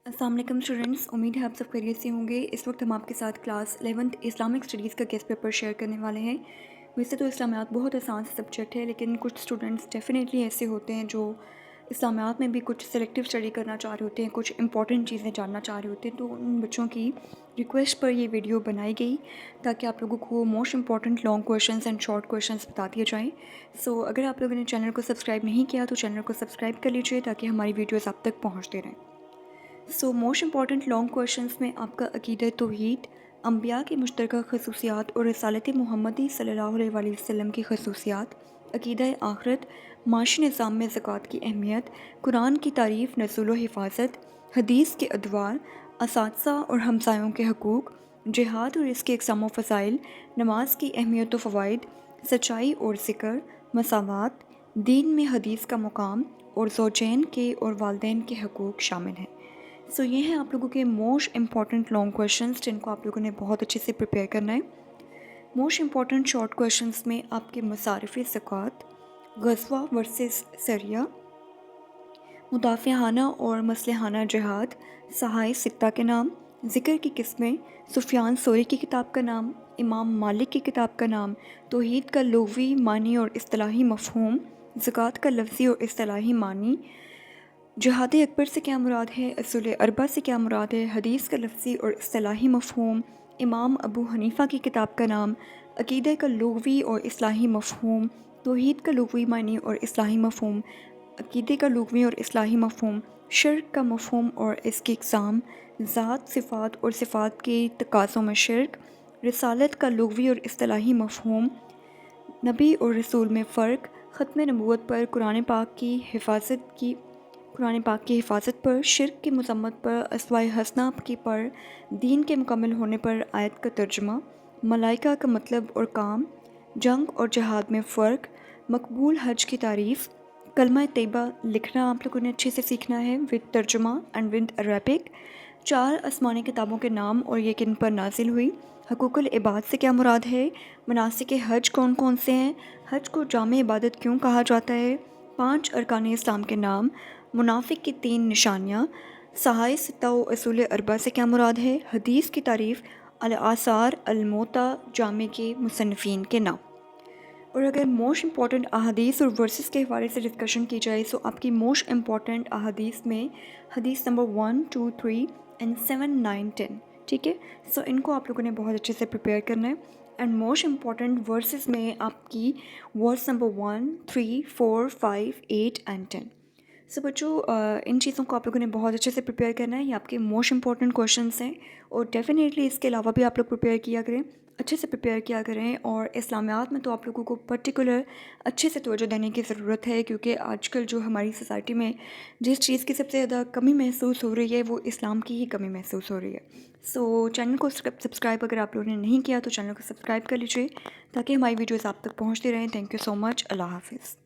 अस्सलाम वालेकुम स्टूडेंट्स, उम्मीद है आप सब खैरियत से होंगे। इस वक्त हम आपके साथ क्लास 11th इस्लामिक स्टडीज़ का गेस्ट पेपर शेयर करने वाले हैं। वैसे तो इस्लामियात बहुत आसान सा सब्जेक्ट है, लेकिन कुछ स्टूडेंट्स डेफिनेटली ऐसे होते हैं जो इस्लामियात में भी कुछ सेलेक्टिव स्टडी करना चाह रहे होते हैं, कुछ इंपॉर्टेंट चीज़ें जानना चाह रहे होते हैं। तो उन बच्चों की रिक्वेस्ट पर ये वीडियो बनाई गई ताकि आप लोगों को most important long questions and short questions बता दिए जाएँ। सो अगर आप लोगों ने चैनल को सब्सक्राइब नहीं किया तो चैनल को सब्सक्राइब कर लीजिए ताकि हमारी वीडियोज़ आप तक पहुँचते रहें। So most important long questions में आपका अक़ीदत तौहीद, अम्बिया की मुश्तरका खसूसियात और रिसालत मुहम्मदी सल्लल्लाहु अलैहि वसल्लम की खसूसियात, अक़ीदा आखिरत, माशी निज़ाम में ज़कात की अहमियत, कुरान की तारीफ़ नज़ुल व हिफाज़त, हदीस के अदवार, असातिज़ा और हमसायों के हकूक़, जिहाद और इसके अक़साम व फ़ज़ाइल, नमाज की अहमियत व फ़वाइद, सच्चाई और ज़िक्र, मसावात, दीन में हदीस का मुकाम और ज़ौजैन के और वालिदैन के हकूक़ शामिल हैं। सो ये हैं आप लोगों के मोस्ट इंपॉर्टेंट लॉन्ग क्वेश्चंस जिनको आप लोगों ने बहुत अच्छे से प्रिपेयर करना है। मोस्ट इंपॉर्टेंट शॉर्ट क्वेश्चंस में आपके मसारिफ़ ज़कात, ग़ज़वा वर्सेस सरिया, मुदाफ़िआना और मसलहाना जिहाद, सहाय सित्ता के नाम, ज़िक्र की किस्में, सुफ़ियान सौरी की किताब का नाम, इमाम मालिक की किताब का नाम, तौहीद का लुग़वी मानी और इस्तिलाही मफ़हूम, ज़कात का लफ्ज़ी और इस्तिलाही मानी, जिहाद अकबर से क्या मुराद है, असूल अरबा से क्या मुराद है, हदीस का लफ्ज़ी और इस्तिलाही मफ़हूम, इमाम अबू हनीफ़ा की किताब का नाम, अक़ीदे का लुग़वी और इस्तिलाही मफ़हूम, तौहीद का लुग़वी मानी और इस्तिलाही मफ़हूम, अक़ीदे का लुग़वी और इस्तिलाही मफ़हूम, शिर्क का मफ़हूम और इसकी अक़साम, ज़ात सिफ़ात और सिफ़ात के तकाज़ों में शिर्क, रिसालत का लुग़वी और इस्तिलाही मफ़हूम, नबी और रसूल में फ़र्क, ख़त्म नबूवत पर कुरान पाक की हिफाजत पर, शिर्क की मज़म्मत पर, अस्वाए हसना की पर, दीन के मुकम्मल होने पर आयत का तर्जुमा, मलाइका का मतलब और काम, जंग और जिहाद में फ़र्क, मकबूल हज की तारीफ़, कलमा तैयबा लिखना आप लोगों ने अच्छे से सीखना है विद तर्जुमा एंड विद अरबिक, 4 आसमानी किताबों के नाम और ये किन पर नाजिल हुई, हकूक़ुल इबाद से क्या मुराद है, मनासिक हज कौन कौन से हैं, हज को जामे इबादत क्यों कहा जाता है, 5 अरकान इस्लाम के नाम, मुनाफिक की 3 निशानियाँ, सहाय सित्ता व असूल अरबा से क्या मुराद है, हदीस की तारीफ़, अल आसार अल मोता जामे के मुसन्निफ़ीन के नाम। और अगर मोस्ट इंपॉर्टेंट अहादीस और वर्सेस के हवाले से डिस्कशन की जाए तो आपकी मोस्ट इंपॉर्टेंट अहादीस में हदीस नंबर 1, 2, 3 एंड 7, 9, 10, ठीक है। सो इनको आप लोगों ने बहुत अच्छे से प्रिपेयर करना है। एंड मोस्ट इंपॉर्टेंट वर्सेस में आपकी वर्स नंबर 1, 3, 4, 5, 8 एंड 10। सो बच्चों, इन चीज़ों को आप लोगों ने बहुत अच्छे से प्रिपेयर करना है। ये आपके मोस्ट इंपॉर्टेंट क्वेश्चंस हैं और डेफिनेटली इसके अलावा भी आप लोग प्रिपेयर किया करें, अच्छे से प्रिपेयर किया करें। और इस्लामियात में तो आप लोगों को पर्टिकुलर अच्छे से तवज्जो देने की ज़रूरत है, क्योंकि आजकल जो हमारी सोसाइटी में जिस चीज़ की सबसे ज़्यादा कमी महसूस हो रही है वो इस्लाम की ही कमी महसूस हो रही है। सो चैनल को सब्सक्राइब अगर आप लोगों ने नहीं किया तो चैनल को सब्सक्राइब कर लीजिए ताकि हमारी वीडियोज़ आप तक पहुँचती रहें। Thank you so much. अल्लाह हाफ़िज़।